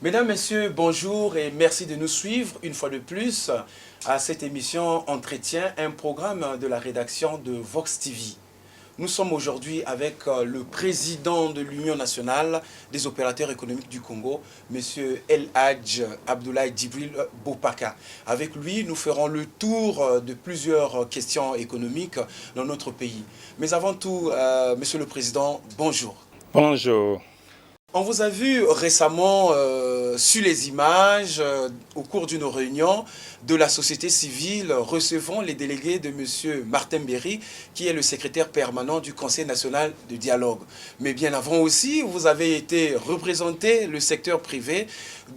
Mesdames, Messieurs, bonjour et merci de nous suivre une fois de plus à cette émission Entretien, un programme de la rédaction de Vox TV. Nous sommes aujourd'hui avec le président de l'Union nationale des opérateurs économiques du Congo, M. El Hadj Abdoulaye Djibril Bopaka. Avec lui, nous ferons le tour de plusieurs questions économiques dans notre pays. Mais avant tout, Monsieur le Président, bonjour. Bonjour. On vous a vu récemment sur les images au cours d'une réunion de la société civile recevant les délégués de M. Martin Berry, qui est le secrétaire permanent du Conseil national de dialogue. Mais bien avant aussi, vous avez été représenté le secteur privé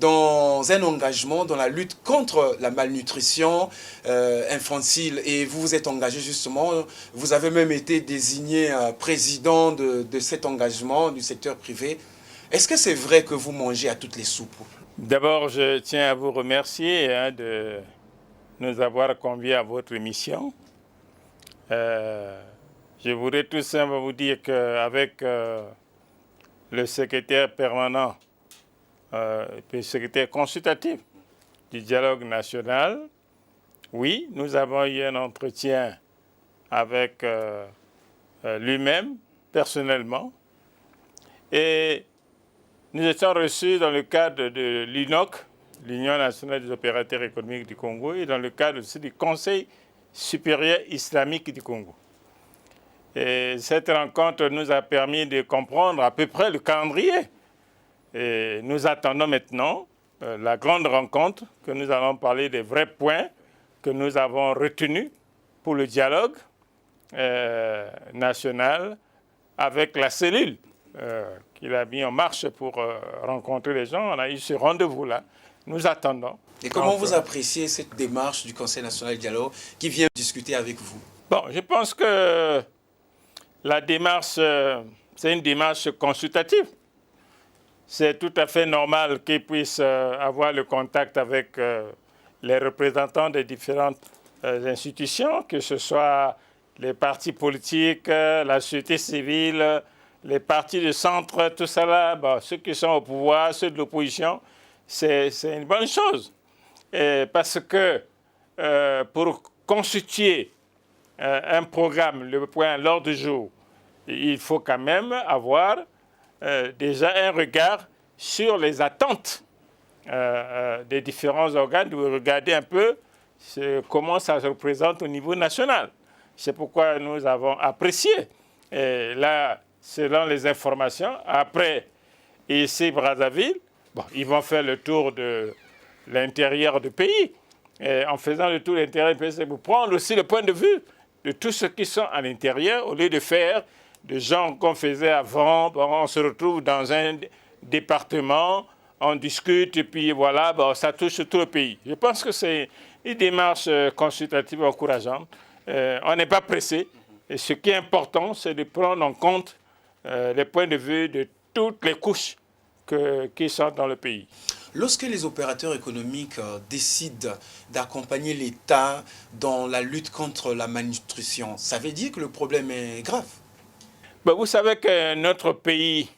dans un engagement dans la lutte contre la malnutrition infantile. Et vous vous êtes engagé justement, vous avez même été désigné président de cet engagement du secteur privé. Est-ce que c'est vrai que vous mangez à toutes les soupes? D'abord, je tiens à vous remercier de nous avoir conviés à votre émission. Je voudrais tout simplement vous dire qu'avec le secrétaire permanent, le secrétaire consultatif du dialogue national, oui, nous avons eu un entretien avec lui-même, personnellement, et nous étions reçus dans le cadre de l'UNOC, l'Union nationale des opérateurs économiques du Congo, et dans le cadre aussi du Conseil supérieur islamique du Congo. Et cette rencontre nous a permis de comprendre à peu près le calendrier. Et nous attendons maintenant la grande rencontre, que nous allons parler des vrais points que nous avons retenus pour le dialogue national avec la cellule qu'il a mis en marche pour rencontrer les gens. On a eu ce rendez-vous-là. Nous attendons. Et comment vous appréciez cette démarche du Conseil national de dialogue qui vient discuter avec vous? Bon, je pense que la démarche, c'est une démarche consultative. C'est tout à fait normal qu'ils puissent avoir le contact avec les représentants des différentes institutions, que ce soit les partis politiques, la société civile, les partis de centre, tout ça là, bon, ceux qui sont au pouvoir, ceux de l'opposition, c'est une bonne chose. Et parce que pour constituer un programme, le point à l'ordre du jour, il faut quand même avoir déjà un regard sur les attentes des différents organes, de regarder un peu comment ça se représente au niveau national. C'est pourquoi nous avons apprécié. Et là, selon les informations, après ici Brazzaville, bon, ils vont faire le tour de l'intérieur du pays. Et en faisant le tour de l'intérieur du pays, c'est pour prendre aussi le point de vue de tous ceux qui sont à l'intérieur, au lieu de faire des gens qu'on faisait avant. Bon, on se retrouve dans un département, on discute et puis voilà, bon, ça touche tout le pays. Je pense que c'est une démarche consultative encourageante. On n'est pas pressé. Et ce qui est important, c'est de prendre en compte les points de vue de toutes les couches qui sont dans le pays. Lorsque les opérateurs économiques décident d'accompagner l'État dans la lutte contre la malnutrition, ça veut dire que le problème est grave? Ben, vous savez que notre pays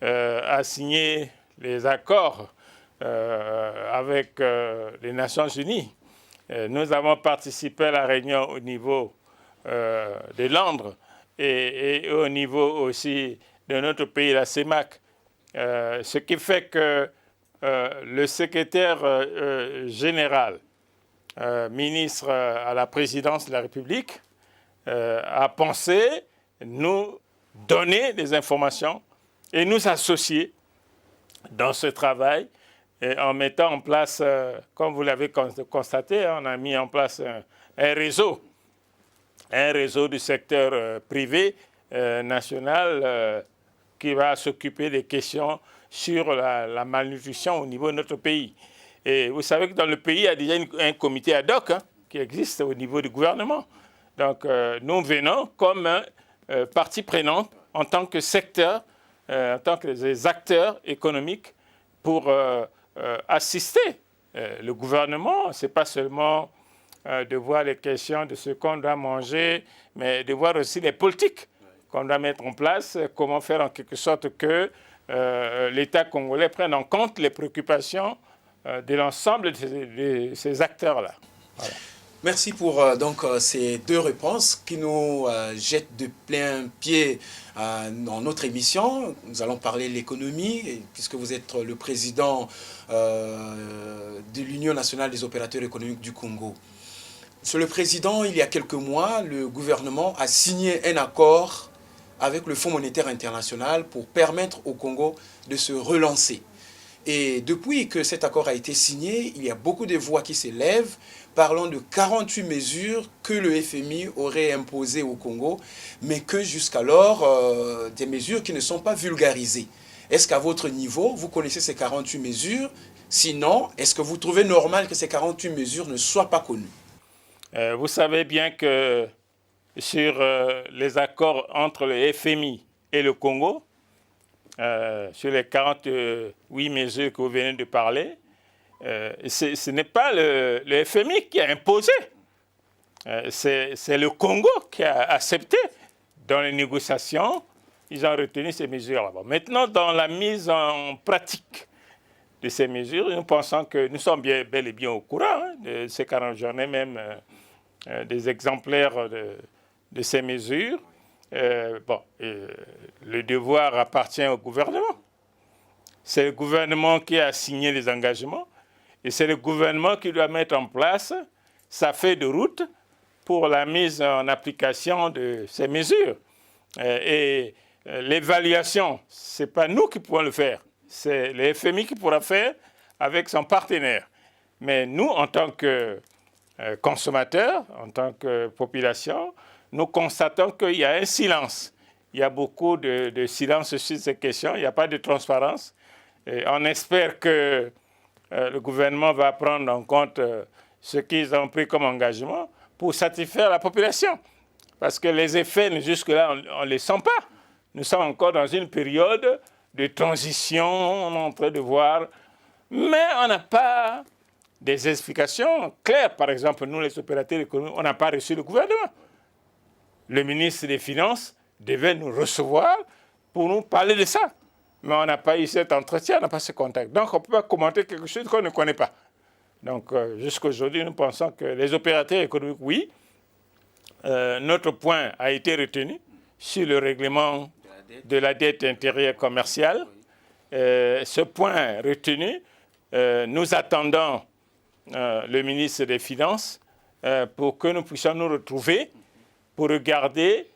a signé les accords avec les Nations Unies. Nous avons participé à la réunion au niveau de Londres et au niveau aussi de notre pays, la CEMAC. Ce qui fait que le secrétaire général, ministre à la présidence de la République, a pensé nous donner des informations et nous associer dans ce travail et en mettant en place, comme vous l'avez constaté, on a mis en place un réseau du secteur privé national qui va s'occuper des questions sur la malnutrition au niveau de notre pays. Et vous savez que dans le pays, il y a déjà un comité ad hoc qui existe au niveau du gouvernement. Donc nous venons comme partie prenante en tant que secteur, en tant que des acteurs économiques pour assister le gouvernement. Ce n'est pas seulement de voir les questions de ce qu'on doit manger, mais de voir aussi les politiques qu'on doit mettre en place, comment faire en quelque sorte que l'État congolais prenne en compte les préoccupations de l'ensemble de ces acteurs-là. Voilà. Merci pour ces deux réponses qui nous jettent de plein pied dans notre émission. Nous allons parler de l'économie, puisque vous êtes le président de l'Union nationale des opérateurs économiques du Congo. Monsieur le Président, il y a quelques mois, le gouvernement a signé un accord avec le Fonds monétaire international pour permettre au Congo de se relancer. Et depuis que cet accord a été signé, il y a beaucoup de voix qui s'élèvent parlant de 48 mesures que le FMI aurait imposées au Congo, mais que jusqu'alors, des mesures qui ne sont pas vulgarisées. Est-ce qu'à votre niveau, vous connaissez ces 48 mesures? Sinon, est-ce que vous trouvez normal que ces 48 mesures ne soient pas connues? Vous savez bien que sur les accords entre le FMI et le Congo, sur les 48 mesures que vous venez de parler, ce n'est pas le FMI qui a imposé, c'est le Congo qui a accepté. Dans les négociations, ils ont retenu ces mesures-là. Bon, maintenant, dans la mise en pratique de ces mesures, nous pensons que nous sommes bel et bien au courant de ces 40 journées, même des exemplaires de ces mesures. Le devoir appartient au gouvernement. C'est le gouvernement qui a signé les engagements et c'est le gouvernement qui doit mettre en place sa feuille de route pour la mise en application de ces mesures. L'évaluation, ce n'est pas nous qui pouvons le faire, c'est le FMI qui pourra faire avec son partenaire. Mais nous, en tant que consommateurs, en tant que population, nous constatons qu'il y a un silence. Il y a beaucoup de silence sur ces questions, il n'y a pas de transparence. Et on espère que le gouvernement va prendre en compte ce qu'ils ont pris comme engagement pour satisfaire la population. Parce que les effets, jusque-là, on ne les sent pas. Nous sommes encore dans une période de transition, on est en train de voir, mais on n'a pas des explications claires. Par exemple, nous, les opérateurs économiques, on n'a pas reçu le gouvernement. Le ministre des Finances devait nous recevoir pour nous parler de ça. Mais on n'a pas eu cet entretien, on n'a pas ce contact. Donc, on ne peut pas commenter quelque chose qu'on ne connaît pas. Donc, jusqu'à aujourd'hui, nous pensons que les opérateurs économiques, oui, notre point a été retenu sur le règlement de la dette intérieure commerciale. Ce point retenu, nous attendons le ministre des Finances pour que nous puissions nous retrouver pour regarder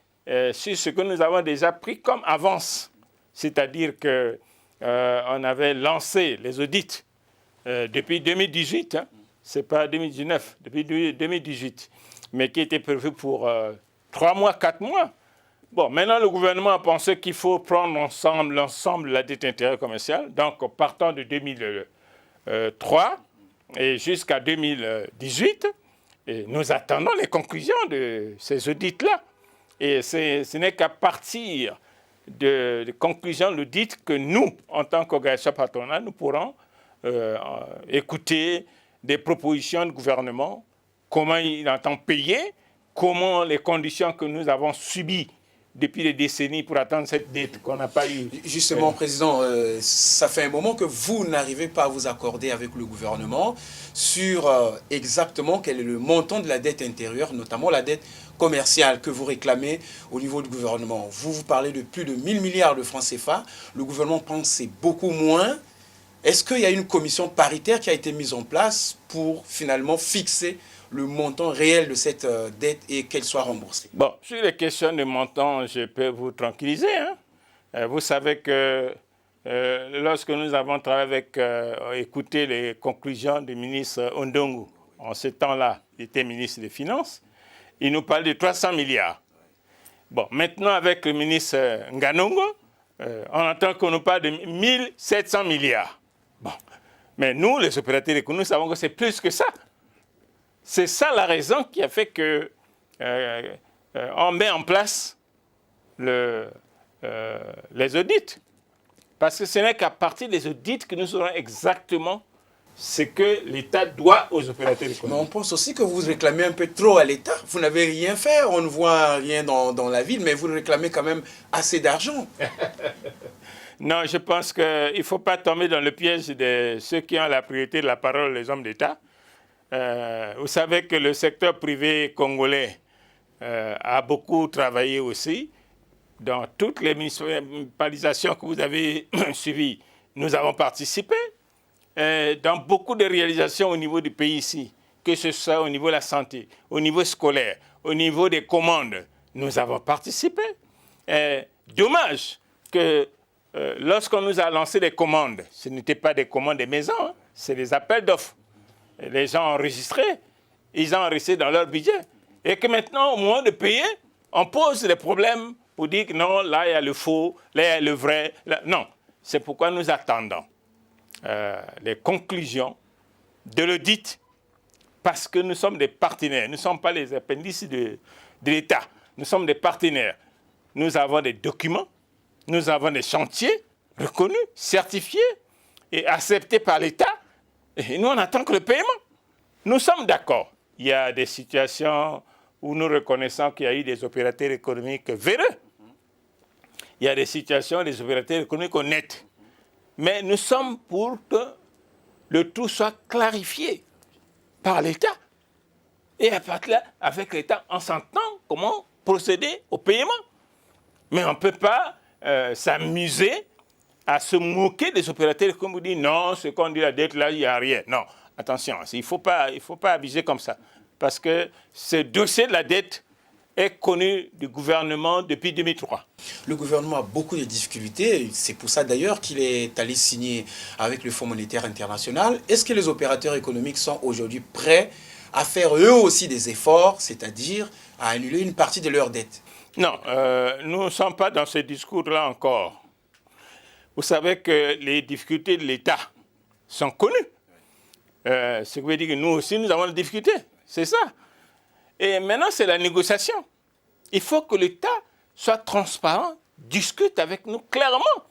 sur ce que nous avons déjà pris comme avance. C'est-à-dire qu'on avait lancé les audits depuis 2018, ce n'est pas 2019, depuis 2018, mais qui était prévu pour 3 mois, 4 mois. Bon, maintenant, le gouvernement a pensé qu'il faut prendre l'ensemble de la dette intérieure commerciale, donc partant de 2003 et jusqu'à 2018, et nous attendons les conclusions de ces audits-là. Et ce n'est qu'à partir de conclusions de l'audit que nous, en tant qu'organisation patronale, nous pourrons écouter des propositions du gouvernement, comment il entend payer, comment les conditions que nous avons subies depuis des décennies pour atteindre cette dette qu'on n'a pas eue. Justement, Président, ça fait un moment que vous n'arrivez pas à vous accorder avec le gouvernement sur exactement quel est le montant de la dette intérieure, notamment la dette commerciale que vous réclamez au niveau du gouvernement. Vous parlez de plus de 1000 milliards de francs CFA. Le gouvernement pense que c'est beaucoup moins. Est-ce qu'il y a une commission paritaire qui a été mise en place pour finalement fixer le montant réel de cette dette et qu'elle soit remboursée? Bon, sur les questions de montant, je peux vous tranquilliser. Vous savez que lorsque nous avons travaillé écouté les conclusions du ministre Ondongo, en ce temps-là, il était ministre des Finances, il nous parle de 300 milliards. Bon, maintenant, avec le ministre Nganongo, on entend qu'on nous parle de 1700 milliards. Bon, mais nous, les opérateurs économiques, nous savons que c'est plus que ça. C'est ça la raison qui a fait que on met en place les audits. Parce que ce n'est qu'à partir des audits que nous saurons exactement ce que l'État doit aux opérateurs économiques. Mais on pense aussi que vous réclamez un peu trop à l'État. Vous n'avez rien fait, on ne voit rien dans la ville, mais vous réclamez quand même assez d'argent. Non, je pense qu'il ne faut pas tomber dans le piège de ceux qui ont la priorité de la parole, les hommes d'État. Vous savez que le secteur privé congolais a beaucoup travaillé aussi. Dans toutes les municipalisations que vous avez suivies, nous avons participé. Dans beaucoup de réalisations au niveau du pays ici, que ce soit au niveau de la santé, au niveau scolaire, au niveau des commandes, nous avons participé. Dommage que lorsqu'on nous a lancé des commandes, ce n'étaient pas des commandes des maisons, hein, c'est des appels d'offres. Les gens ont enregistré, ils ont enregistré dans leur budget. Et que maintenant, au moment de payer, on pose des problèmes pour dire que non, là il y a le faux, là il y a le vrai. Là, non, c'est pourquoi nous attendons les conclusions de l'audit, parce que nous sommes des partenaires, nous ne sommes pas les appendices de l'État, nous sommes des partenaires. Nous avons des documents, nous avons des chantiers reconnus, certifiés et acceptés par l'État, et nous on attend que le paiement. Nous sommes d'accord. Il y a des situations où nous reconnaissons qu'il y a eu des opérateurs économiques véreux. Il y a des situations des opérateurs économiques honnêtes. Mais nous sommes pour que le tout soit clarifié par l'État. Et à partir de là, avec l'État, on s'entend comment procéder au paiement. Mais on ne peut pas s'amuser à se moquer des opérateurs comme vous dites, non, ce qu'on dit la dette, là, il n'y a rien. Non, attention, il ne faut pas abuser comme ça. Parce que ce dossier de la dette est connu du gouvernement depuis 2003. Le gouvernement a beaucoup de difficultés. C'est pour ça d'ailleurs qu'il est allé signer avec le Fonds monétaire international. Est-ce que les opérateurs économiques sont aujourd'hui prêts à faire eux aussi des efforts, c'est-à-dire à annuler une partie de leurs dettes? Non, nous ne sommes pas dans ce discours-là encore. Vous savez que les difficultés de l'État sont connues. Ce qui veut dire que nous aussi, nous avons des difficultés. C'est ça. Et maintenant, c'est la négociation. Il faut que l'État soit transparent, discute avec nous clairement,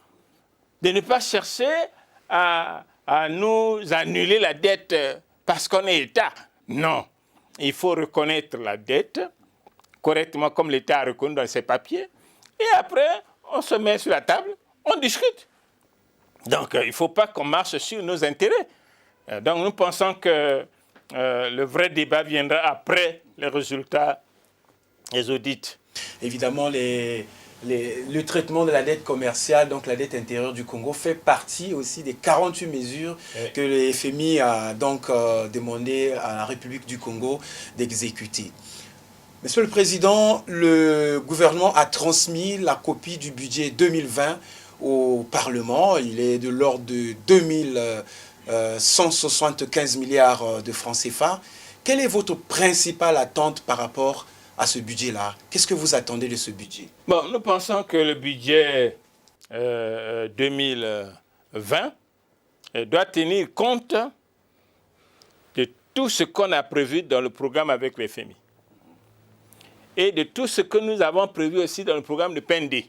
de ne pas chercher à nous annuler la dette parce qu'on est État. Non, il faut reconnaître la dette correctement comme l'État a reconnu dans ses papiers. Et après, on se met sur la table, on discute. Donc, il ne faut pas qu'on marche sur nos intérêts. Donc, nous pensons que le vrai débat viendra après les résultats des audits. Évidemment, le traitement de la dette commerciale, donc la dette intérieure du Congo, fait partie aussi des 48 mesures que le FMI a donc demandé à la République du Congo d'exécuter. Monsieur le Président, le gouvernement a transmis la copie du budget 2020 au Parlement. Il est de l'ordre de 2175 milliards de francs CFA. Quelle est votre principale attente par rapport à ce budget-là? Qu'est-ce que vous attendez de ce budget? Bon, nous pensons que le budget 2020 doit tenir compte de tout ce qu'on a prévu dans le programme avec le FMI et de tout ce que nous avons prévu aussi dans le programme de PND.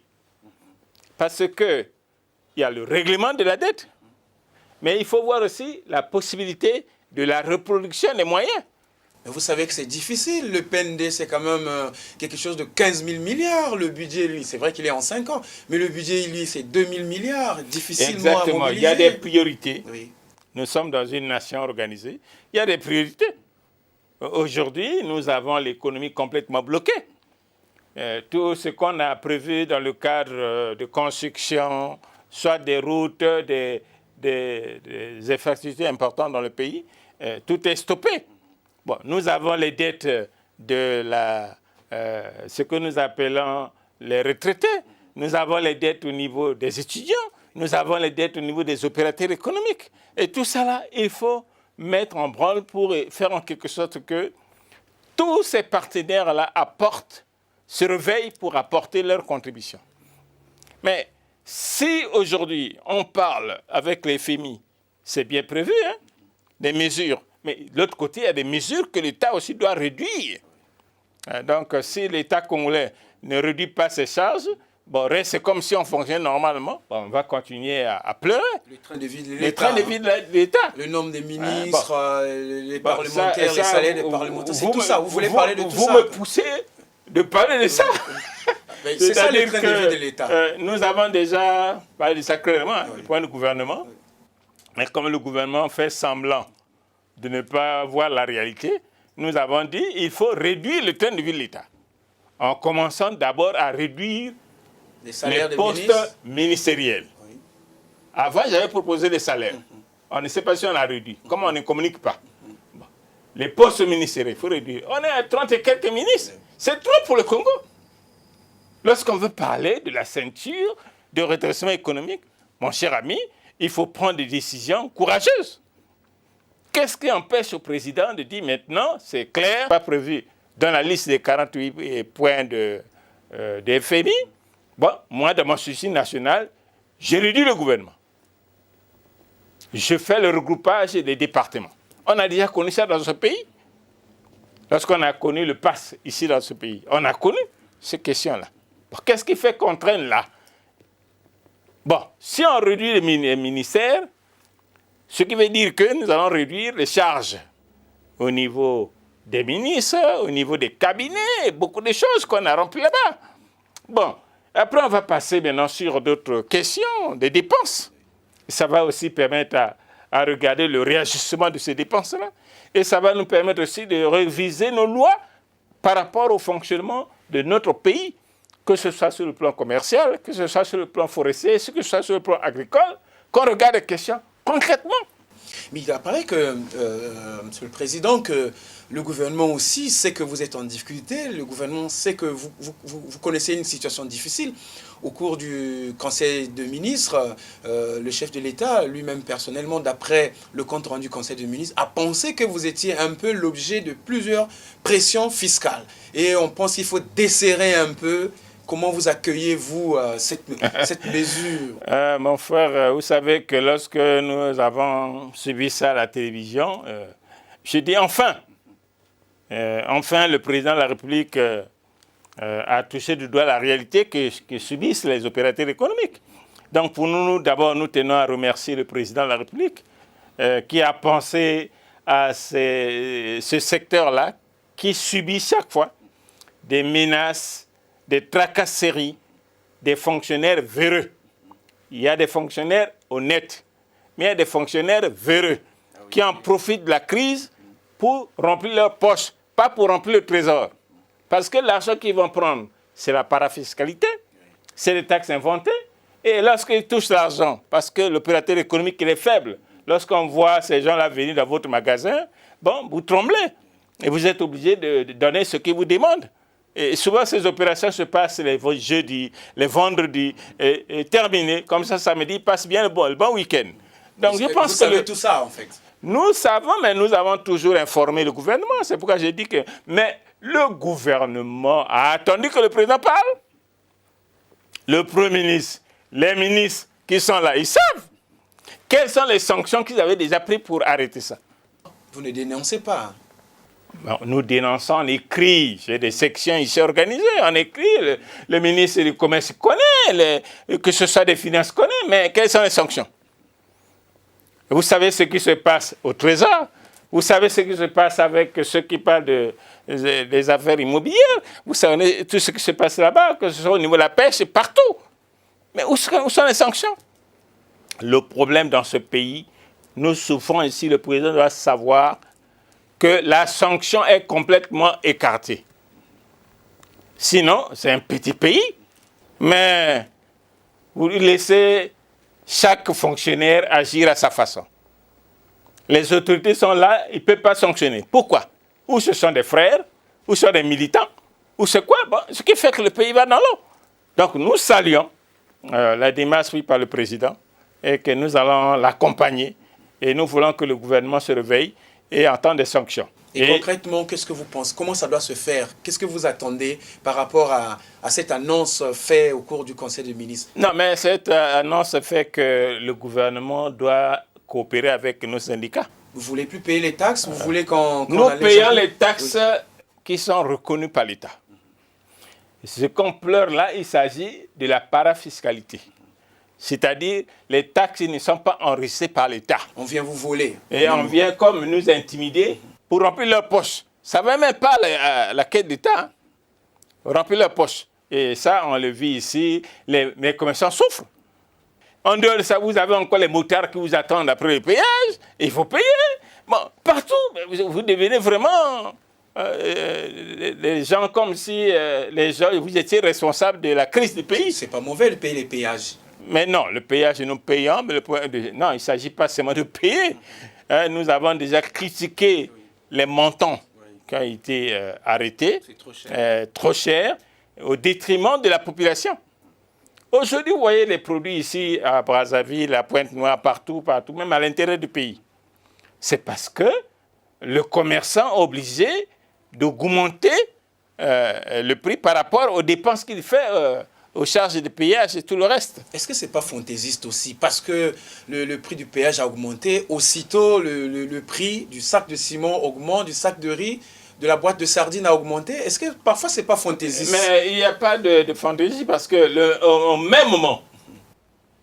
Parce qu'il y a le règlement de la dette, mais il faut voir aussi la possibilité de la reproduction des moyens. Mais vous savez que c'est difficile. Le PND, c'est quand même quelque chose de 15 000 milliards. Le budget, lui, c'est vrai qu'il est en 5 ans. Mais le budget, lui, c'est 2 000 milliards. Difficilement Exactement. à mobiliser. Il y a des priorités. Oui. Nous sommes dans une nation organisée. Il y a des priorités. Aujourd'hui, nous avons l'économie complètement bloquée. Tout ce qu'on a prévu dans le cadre de construction, soit des routes, des infrastructures importantes dans le pays, tout est stoppé. Bon, nous avons les dettes de ce que nous appelons les retraités. Nous avons les dettes au niveau des étudiants. Nous avons les dettes au niveau des opérateurs économiques. Et tout ça là, il faut mettre en branle pour faire en quelque sorte que tous ces partenaires-là se réveillent pour apporter leur contribution. Mais si aujourd'hui on parle avec les FMI, c'est bien prévu, hein, des mesures. Mais de l'autre côté, il y a des mesures que l'État aussi doit réduire. Donc, si l'État congolais ne réduit pas ses charges, bon, c'est comme si on fonctionnait normalement. Bon, on va continuer à pleurer. Le train de vie de l'État. Le train de vie de l'État. Le nombre des ministres, les parlementaires, les salaires des parlementaires. C'est tout ça. Vous voulez parler de tout ça? Vous me poussez de parler de ça. C'est ça le train de vie de l'État. Nous avons déjà parlé de ça clairement, du point du gouvernement. Mais comme le gouvernement fait semblant de ne pas voir la réalité, nous avons dit qu'il faut réduire le train de vie de l'État. En commençant d'abord à réduire les postes ministériels. Oui. Avant, j'avais proposé les salaires. On ne sait pas si on a réduit. Comme on ne communique pas. Bon. Les postes ministériels, il faut réduire. On est à 30 et quelques ministres. C'est trop pour le Congo. Lorsqu'on veut parler de la ceinture de redressement économique, mon cher ami, il faut prendre des décisions courageuses. Qu'est-ce qui empêche au président de dire maintenant, c'est clair, pas prévu dans la liste des 48 points de FMI, bon, moi, dans mon souci national, j'ai réduit le gouvernement. Je fais le regroupage des départements. On a déjà connu ça dans ce pays. Lorsqu'on a connu le PAS ici dans ce pays, on a connu ces questions-là. Bon, qu'est-ce qui fait qu'on traîne là? Bon, si on réduit les ministères, ce qui veut dire que nous allons réduire les charges au niveau des ministres, au niveau des cabinets, beaucoup de choses qu'on a remplies là-bas. Bon, après on va passer maintenant sur d'autres questions, des dépenses. Ça va aussi permettre à regarder le réajustement de ces dépenses-là. Et ça va nous permettre aussi de réviser nos lois par rapport au fonctionnement de notre pays, que ce soit sur le plan commercial, que ce soit sur le plan forestier, que ce soit sur le plan agricole, qu'on regarde les questions concrètement. Mais il apparaît que, Monsieur le Président, que le gouvernement aussi sait que vous êtes en difficulté, le gouvernement sait que vous connaissez une situation difficile. Au cours du Conseil de ministres, le chef de l'État, lui-même personnellement, d'après le compte rendu du Conseil de ministres, a pensé que vous étiez un peu l'objet de plusieurs pressions fiscales. Et on pense qu'il faut desserrer un peu. Comment vous accueillez-vous cette mesure? Mon frère, vous savez que lorsque nous avons suivi ça à la télévision, je dis enfin. Enfin, le président de la République a touché du doigt la réalité que subissent les opérateurs économiques. Donc pour nous, d'abord, nous tenons à remercier le président de la République qui a pensé à ce secteur-là qui subit chaque fois des menaces, des tracasseries, des fonctionnaires véreux. Il y a des fonctionnaires honnêtes, mais il y a des fonctionnaires véreux qui en profitent de la crise pour remplir leurs poches, pas pour remplir le trésor. Parce que l'argent qu'ils vont prendre, c'est la parafiscalité, c'est les taxes inventées. Et lorsqu'ils touchent l'argent, parce que l'opérateur économique il est faible, lorsqu'on voit ces gens-là venir dans votre magasin, bon, vous tremblez. Et vous êtes obligé de donner ce qu'ils vous demandent. Et souvent, ces opérations se passent les jeudis, les vendredis, et terminées. Comme ça, samedi, passe bien le bon week-end. Donc, je pense vous savez tout ça, en fait. Nous savons, mais nous avons toujours informé le gouvernement. C'est pourquoi j'ai dit que... Mais le gouvernement a attendu que le président parle. Le Premier ministre, les ministres qui sont là, ils savent. Quelles sont les sanctions qu'ils avaient déjà prises pour arrêter ça? Vous ne dénoncez pas. Bon, nous dénonçons, on écrit, j'ai des sections ici organisées, on écrit, le ministre du Commerce connaît, que ce soit des Finances connaît, mais quelles sont les sanctions? Vous savez ce qui se passe au Trésor, vous savez ce qui se passe avec ceux qui parlent des affaires immobilières, vous savez tout ce qui se passe là-bas, que ce soit au niveau de la pêche, partout. Mais où sont les sanctions? Le problème dans ce pays, nous souffrons ici, le président doit savoir que la sanction est complètement écartée. Sinon, c'est un petit pays, mais vous laissez chaque fonctionnaire agir à sa façon. Les autorités sont là, ils ne peuvent pas sanctionner. Pourquoi? Ou ce sont des frères, ou ce sont des militants, ou c'est quoi? Bon, ce qui fait que le pays va dans l'eau. Donc nous saluons la démarche prise par le président et que nous allons l'accompagner et nous voulons que le gouvernement se réveille et entendre des sanctions. Et concrètement, qu'est-ce que vous pensez? Comment ça doit se faire? Qu'est-ce que vous attendez par rapport à cette annonce faite au cours du Conseil des ministres? Non, mais cette annonce fait que le gouvernement doit coopérer avec nos syndicats. Vous ne voulez plus payer les taxes? Vous voulez qu'on nous payons les taxes qui sont reconnues par l'État. Ce qu'on pleure là, il s'agit de la parafiscalité. C'est-à-dire, les taxes ne sont pas enregistrées par l'État. On vient vous voler. Et on vient comme nous intimider pour remplir leur poche. Ça ne va même pas la caisse d'État. Remplir leur poche. Et ça, on le vit ici, les commerçants souffrent. En dehors de ça, vous avez encore les motards qui vous attendent après le péage. Il faut payer. Bon, partout, vous devenez vraiment les gens comme si vous étiez responsables de la crise du pays. C'est pas mauvais de payer les péages. Mais non, le péage nous payons, mais non, il ne s'agit pas seulement de payer. Nous avons déjà critiqué les montants qui ont été arrêtés, trop cher, au détriment de la population. Aujourd'hui, vous voyez les produits ici à Brazzaville, à Pointe-Noire, partout, même à l'intérieur du pays. C'est parce que le commerçant est obligé d'augmenter le prix par rapport aux dépenses qu'il fait, aux charges de péage et tout le reste. Est-ce que ce n'est pas fantaisiste aussi? Parce que le prix du péage a augmenté, aussitôt le prix du sac de ciment augmente, du sac de riz, de la boîte de sardines a augmenté. Est-ce que parfois ce n'est pas fantaisiste? Mais il n'y a pas de fantaisie parce que au même moment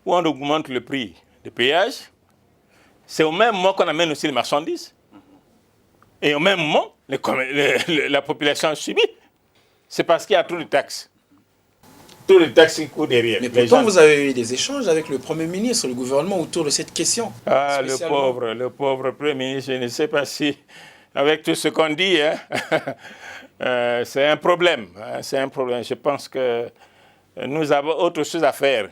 où on augmente le prix du péage, c'est au même moment qu'on amène aussi les marchandises. Et au même moment, la population subit. C'est parce qu'il y a trop de taxes. Tous les taxes qui courent derrière. Mais pourtant, vous avez eu des échanges avec le Premier ministre, le gouvernement, autour de cette question. Ah, le pauvre Premier ministre, je ne sais pas si, avec tout ce qu'on dit, c'est un problème. C'est un problème. Je pense que nous avons autre chose à faire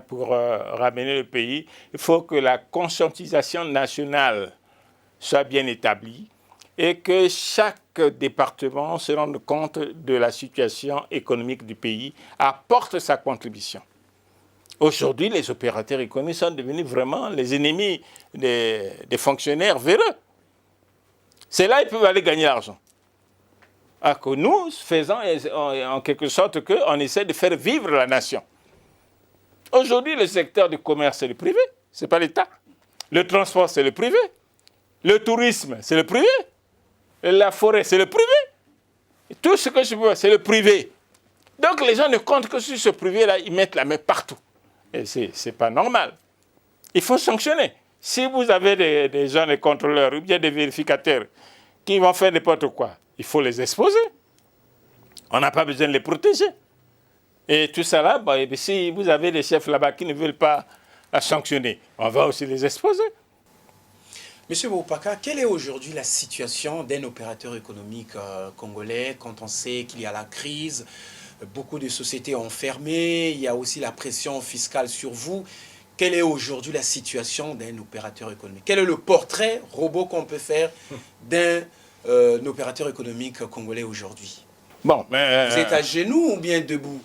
pour ramener le pays. Il faut que la conscientisation nationale soit bien établie et que chaque département se rende compte de la situation économique du pays, apporte sa contribution. Aujourd'hui, les opérateurs économiques sont devenus vraiment les ennemis des fonctionnaires véreux. C'est là qu'ils peuvent aller gagner l'argent. Alors que nous faisons en quelque sorte qu'on essaie de faire vivre la nation. Aujourd'hui, le secteur du commerce, c'est le privé, ce n'est pas l'État. Le transport, c'est le privé. Le tourisme, c'est le privé. La forêt, c'est le privé. Tout ce que je veux, c'est le privé. Donc les gens ne comptent que sur ce privé-là, ils mettent la main partout. Et ce n'est pas normal. Il faut sanctionner. Si vous avez des gens, des contrôleurs ou bien des vérificateurs qui vont faire n'importe quoi, il faut les exposer. On n'a pas besoin de les protéger. Et tout ça là, si vous avez des chefs là-bas qui ne veulent pas sanctionner, on va aussi les exposer. Monsieur Bopaka, quelle est aujourd'hui la situation d'un opérateur économique congolais quand on sait qu'il y a la crise, beaucoup de sociétés ont fermé, il y a aussi la pression fiscale sur vous. Quelle est aujourd'hui la situation d'un opérateur économique? Quel est le portrait robot qu'on peut faire d'un opérateur économique congolais aujourd'hui? Bon, vous êtes à genoux ou bien debout?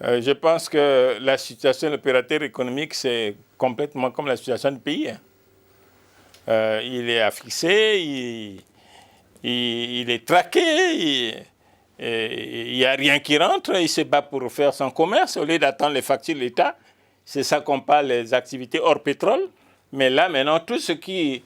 Je pense que la situation de l'opérateur économique, c'est complètement comme la situation du pays. Il est affixé, il est traqué, il n'y a rien qui rentre, il se bat pour faire son commerce au lieu d'attendre les factures de l'État. C'est ça qu'on parle des activités hors pétrole. Mais là, maintenant, tout ce qui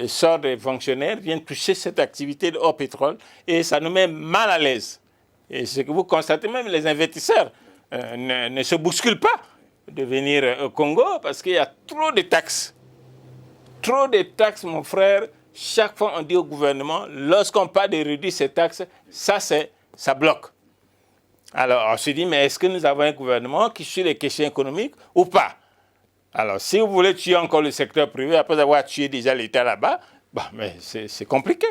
sort des fonctionnaires vient toucher cette activité de hors pétrole et ça nous met mal à l'aise. Et ce que vous constatez, même les investisseurs ne se bousculent pas de venir au Congo parce qu'il y a trop de taxes. Trop de taxes, mon frère. Chaque fois, on dit au gouvernement, lorsqu'on parle de réduire ces taxes, ça bloque. Alors, on se dit, mais est-ce que nous avons un gouvernement qui suit les questions économiques ou pas? Alors, si vous voulez tuer encore le secteur privé, après avoir tué déjà l'État là-bas, mais c'est compliqué.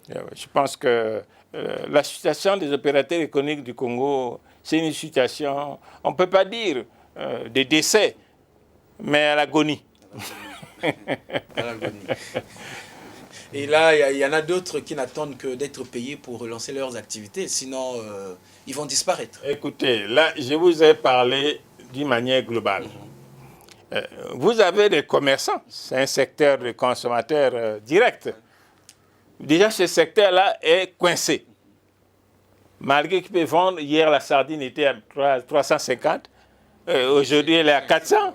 Je pense que la situation des opérateurs économiques du Congo, c'est une situation, on ne peut pas dire de décès, mais à l'agonie. Et là, il y en a d'autres qui n'attendent que d'être payés pour relancer leurs activités, sinon ils vont disparaître. Écoutez, là, je vous ai parlé d'une manière globale. Vous avez des commerçants, c'est un secteur de consommateurs directs. Déjà, ce secteur-là est coincé. Malgré qu'il peut vendre, hier la sardine était à 350, aujourd'hui elle est à 400.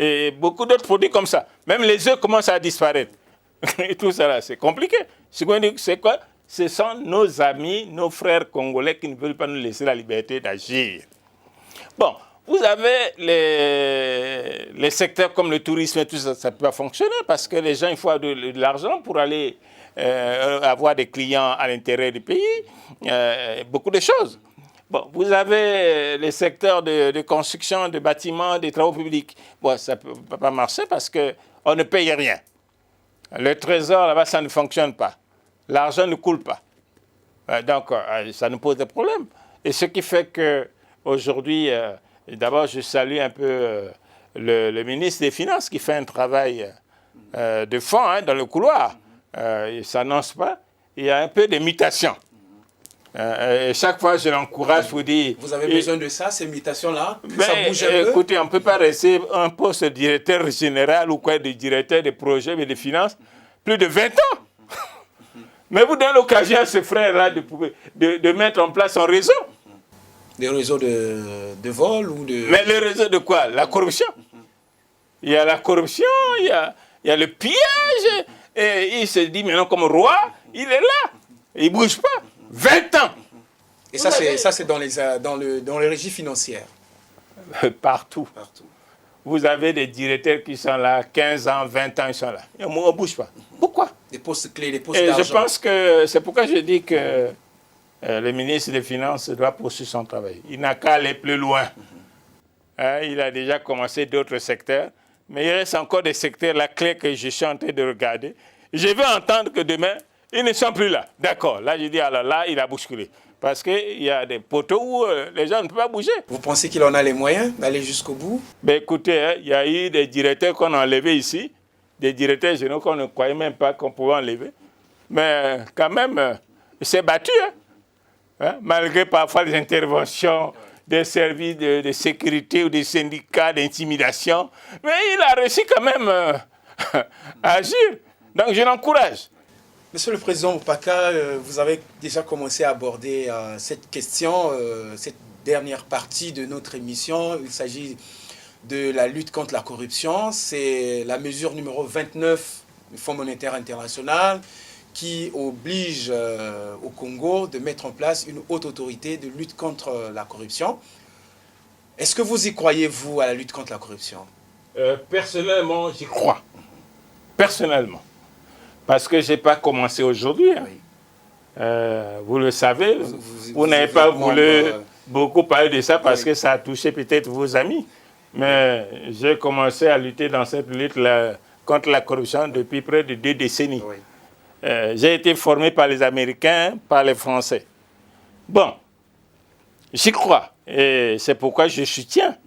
Et beaucoup d'autres produits comme ça. Même les œufs commencent à disparaître. Et tout ça là, c'est compliqué. C'est quoi? Ce sont nos amis, nos frères congolais qui ne veulent pas nous laisser la liberté d'agir. Bon, vous avez les secteurs comme le tourisme et tout ça, ça ne peut pas fonctionner parce que les gens, il faut de l'argent pour aller avoir des clients à l'intérieur du pays, beaucoup de choses. Bon, vous avez les secteurs de construction, de bâtiments, des travaux publics. Bon, ça ne peut pas marcher parce qu'on ne paye rien. Le trésor, là-bas, ça ne fonctionne pas. L'argent ne coule pas. Donc, ça nous pose des problèmes. Et ce qui fait qu'aujourd'hui, d'abord, je salue un peu le ministre des Finances qui fait un travail de fond dans le couloir. Il ne s'annonce pas. Il y a un peu de mutation. Et chaque fois, je l'encourage pour dire... Vous avez besoin de ça, ces mutations-là, que ça bouge un peu? Écoutez, on ne peut pas rester un poste de directeur général ou quoi, de directeur de projet et de finances plus de 20 ans. Mais vous donnez l'occasion à ce frère-là de mettre en place un réseau. Des réseaux de vol ou de... Mais le réseau de quoi? La corruption. Il y a la corruption, il y a le pillage. Et il se dit maintenant comme roi, il est là. Il ne bouge pas. 20 ans. Et ça, c'est dans les régies financières. Partout. Vous avez des directeurs qui sont là, 15 ans, 20 ans, ils sont là. Et on ne bouge pas. Pourquoi? Des postes clés, des postes d'argent. Je pense que c'est pourquoi je dis que le ministre des Finances doit poursuivre son travail. Il n'a qu'à aller plus loin. Il a déjà commencé d'autres secteurs, mais il reste encore des secteurs, la clé que je suis en train de regarder. Je vais entendre que demain, ils ne sont plus là. D'accord. Là, je dis, alors là, il a bousculé. Parce qu'il y a des poteaux où les gens ne peuvent pas bouger. Vous pensez qu'il en a les moyens d'aller jusqu'au bout? Ben écoutez, il y a eu des directeurs qu'on a enlevés ici, des directeurs généraux qu'on ne croyait même pas qu'on pouvait enlever. Mais quand même, il s'est battu, malgré parfois les interventions des services de sécurité ou des syndicats d'intimidation. Mais il a réussi quand même à agir. Donc je l'encourage. Monsieur le Président Boubacar, vous avez déjà commencé à aborder cette question, cette dernière partie de notre émission. Il s'agit de la lutte contre la corruption. C'est la mesure numéro 29 du Fonds monétaire international qui oblige au Congo de mettre en place une haute autorité de lutte contre la corruption. Est-ce que vous y croyez, vous, à la lutte contre la corruption? Personnellement, j'y crois. Personnellement. Parce que je n'ai pas commencé aujourd'hui. Oui. Vous le savez, vous n'avez pas voulu beaucoup parler de ça parce que ça a touché peut-être vos amis. Mais j'ai commencé à lutter dans cette lutte contre la corruption depuis près de 2 décennies. Oui. J'ai été formé par les Américains, par les Français. Bon, j'y crois. Et c'est pourquoi je soutiens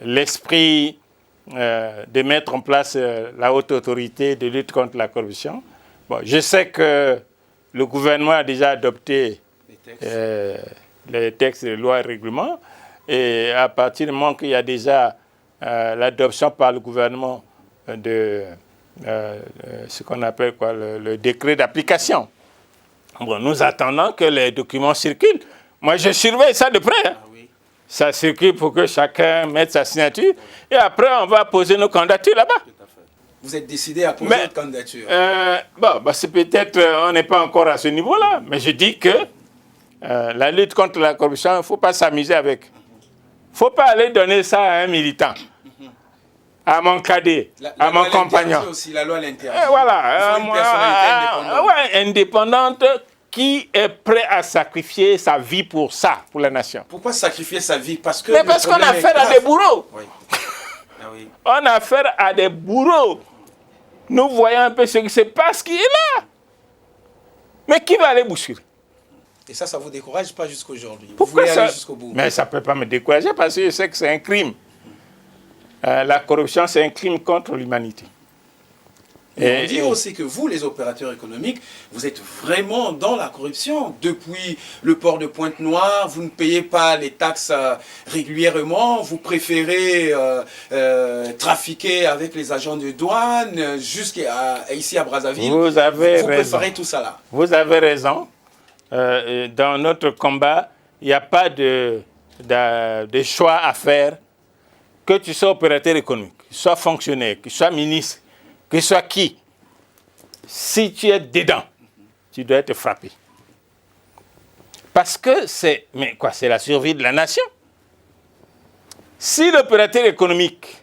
l'esprit de mettre en place la haute autorité de lutte contre la corruption. Bon, je sais que le gouvernement a déjà adopté les textes de loi et règlements. Et à partir du moment qu'il y a déjà l'adoption par le gouvernement de ce qu'on appelle le décret d'application. Bon, nous attendons que les documents circulent. Moi, je surveille ça de près. Ah, oui. Ça circule pour que chacun mette sa signature. Et après, on va poser nos candidatures là-bas. Vous êtes décidé à poser votre candidature? C'est peut-être, on n'est pas encore à ce niveau-là. Mais je dis que la lutte contre la corruption, il ne faut pas s'amuser avec. Il ne faut pas aller donner ça à un militant. À mon cadet, à mon compagnon. Aussi, la loi l'interdit. Voilà. Une personnalité indépendante qui est prêt à sacrifier sa vie pour ça, pour la nation. Pourquoi sacrifier sa vie? Parce qu'on a affaire à des bourreaux. Oui. Ah oui. On a affaire à des bourreaux. Nous voyons un peu ce qui se passe qui est là. Mais qui va aller bousculer? Et ça ne vous décourage pas jusqu'aujourd'hui? Pourquoi vous voulez ça? Aller jusqu'au bout? Mais ça ne peut pas me décourager parce que je sais que c'est un crime. La corruption, c'est un crime contre l'humanité. Et on dit aussi que vous, les opérateurs économiques, vous êtes vraiment dans la corruption. Depuis le port de Pointe-Noire, vous ne payez pas les taxes régulièrement, vous préférez trafiquer avec les agents de douane jusqu'ici à Brazzaville. Vous avez raison. Préférez tout ça là. Vous avez raison. Dans notre combat, il n'y a pas de choix à faire. Que tu sois opérateur économique, que tu sois fonctionnaire, que tu sois ministre, que ce soit qui, si tu es dedans, tu dois être frappé. Parce que c'est la survie de la nation. Si l'opérateur économique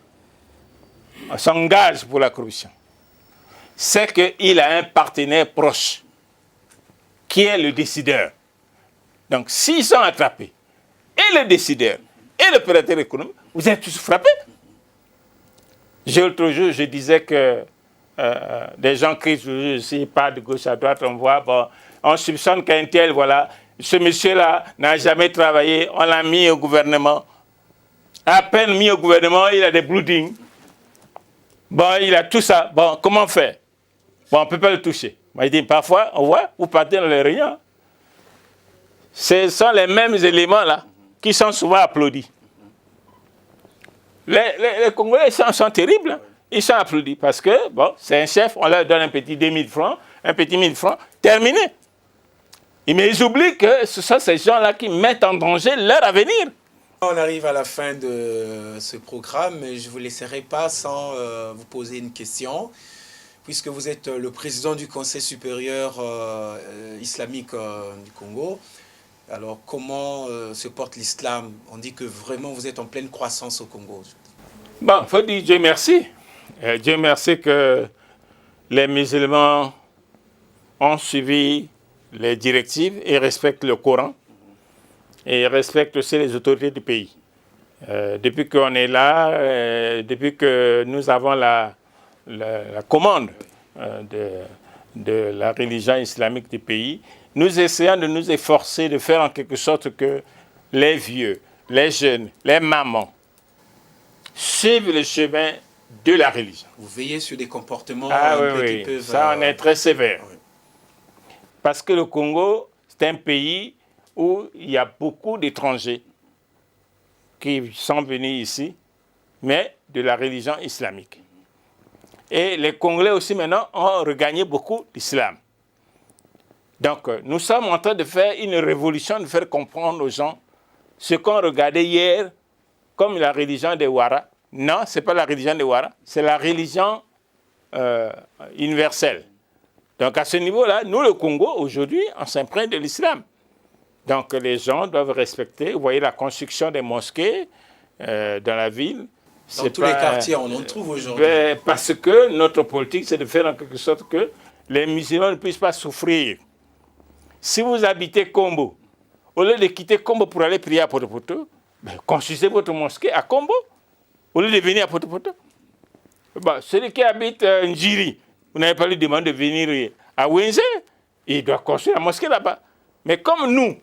s'engage pour la corruption, c'est qu'il a un partenaire proche qui est le décideur. Donc, s'ils sont attrapés, et les décideurs, et l'opérateur économique, vous êtes tous frappés. L'autre jour, je disais que des gens crient toujours ici, pas de gauche à droite, on voit, bon, on soupçonne qu'un tel, voilà, ce monsieur-là n'a jamais travaillé, on l'a mis au gouvernement. À peine mis au gouvernement, il a des bloodings. Bon, il a tout ça. Bon, comment faire? Bon, on ne peut pas le toucher. Moi, je dis, parfois, on voit, vous partez dans les réunions. Ce sont les mêmes éléments-là qui sont souvent applaudis. Les Congolais sont terribles. Hein. Ils sont applaudis parce que, bon, c'est un chef, on leur donne un petit 2000 francs, un petit 1000 francs, terminé. Mais ils oublient que ce sont ces gens-là qui mettent en danger leur avenir. On arrive à la fin de ce programme, mais je ne vous laisserai pas sans vous poser une question. Puisque vous êtes le président du Conseil supérieur islamique du Congo, alors comment se porte l'islam? On dit que vraiment vous êtes en pleine croissance au Congo. Bon, il faut dire Dieu merci. Dieu merci que les musulmans ont suivi les directives et respectent le Coran et respectent aussi les autorités du pays. Depuis qu'on est là, depuis que nous avons la commande de la religion islamique du pays, nous essayons de nous efforcer de faire en quelque sorte que les vieux, les jeunes, les mamans suivent le chemin de la religion. Vous veillez sur des comportements qui peuvent... Ça, on est très sévère. Oui. Parce que le Congo, c'est un pays où il y a beaucoup d'étrangers qui sont venus ici, mais de la religion islamique. Et les Congolais aussi maintenant ont regagné beaucoup l'islam. Donc nous sommes en train de faire une révolution, de faire comprendre aux gens ce qu'on regardait hier comme la religion des Ouara. Non, ce n'est pas la religion des Ouara, c'est la religion universelle. Donc à ce niveau-là, nous le Congo, aujourd'hui, on s'imprègne de l'islam. Donc les gens doivent respecter, vous voyez la construction des mosquées dans la ville. Dans tous les quartiers, on en trouve aujourd'hui. Parce que notre politique, c'est de faire en quelque sorte que les musulmans ne puissent pas souffrir. Si vous habitez Kombo, au lieu de quitter Kombo pour aller prier à Poto-Poto, construisez votre mosquée à Kombo, au lieu de venir à Poto-Poto. Celui qui habite Njiri, vous n'avez pas lui demandé de venir à Wenze, il doit construire la mosquée là-bas. Mais comme nous,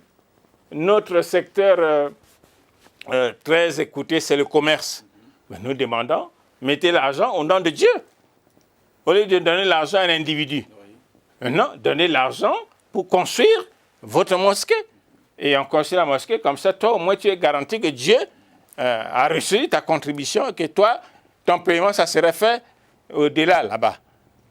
notre secteur très écouté, c'est le commerce. Nous demandons, mettez l'argent au nom de Dieu. Au lieu de donner l'argent à un individu. Non, donnez l'argent pour construire votre mosquée. Et on construit la mosquée, comme ça, toi, au moins, tu es garanti que Dieu a reçu ta contribution et que toi, ton paiement, ça serait fait au-delà, là-bas.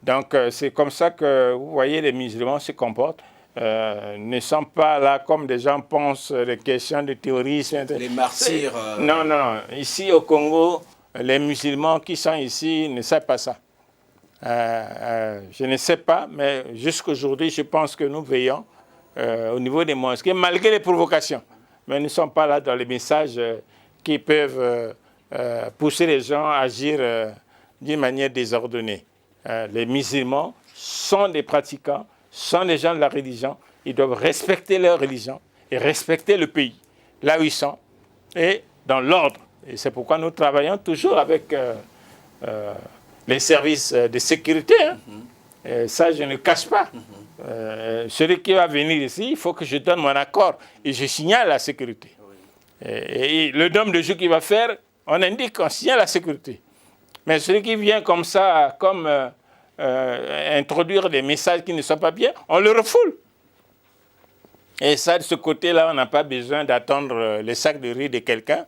Donc, c'est comme ça que, vous voyez, les musulmans se comportent. Ne sont pas là comme des gens pensent, les questions de terrorisme. Les martyrs. Non, non. Ici au Congo, les musulmans qui sont ici ne savent pas ça. Je ne sais pas, mais jusqu'aujourd'hui, je pense que nous veillons au niveau des mosquées, malgré les provocations. Mais nous ne sommes pas là dans les messages qui peuvent pousser les gens à agir d'une manière désordonnée. Les musulmans sont des pratiquants, sont des gens de la religion, ils doivent respecter leur religion et respecter le pays, là où ils sont, et dans l'ordre. Et c'est pourquoi nous travaillons toujours avec les services de sécurité. Hein. Et ça, je ne cache pas. Celui qui va venir ici, il faut que je donne mon accord et je signale la sécurité. Et le nombre de jours qu'il va faire, on indique qu'on signale la sécurité. Mais celui qui vient comme ça, comme... introduire des messages qui ne sont pas bien, on le refoule. Et ça, de ce côté-là, on n'a pas besoin d'attendre les sacs de riz de quelqu'un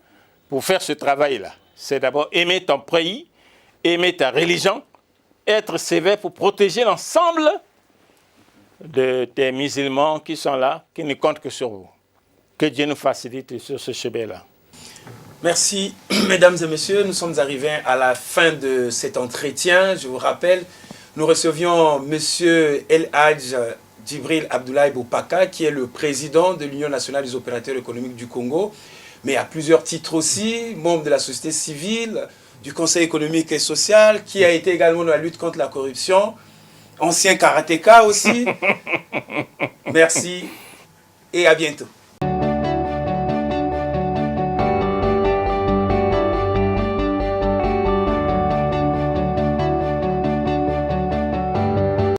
pour faire ce travail-là. C'est d'abord aimer ton pays, aimer ta religion, être sévère pour protéger l'ensemble de tes musulmans qui sont là, qui ne comptent que sur vous. Que Dieu nous facilite sur ce chemin-là. Merci, mesdames et messieurs. Nous sommes arrivés à la fin de cet entretien. Je vous rappelle, nous recevions M. El Hadj Djibril Abdoulaye Boupaka, qui est le président de l'Union nationale des opérateurs économiques du Congo, mais à plusieurs titres aussi, membre de la société civile, du Conseil économique et social, qui a été également dans la lutte contre la corruption, ancien karatéka aussi. Merci et à bientôt.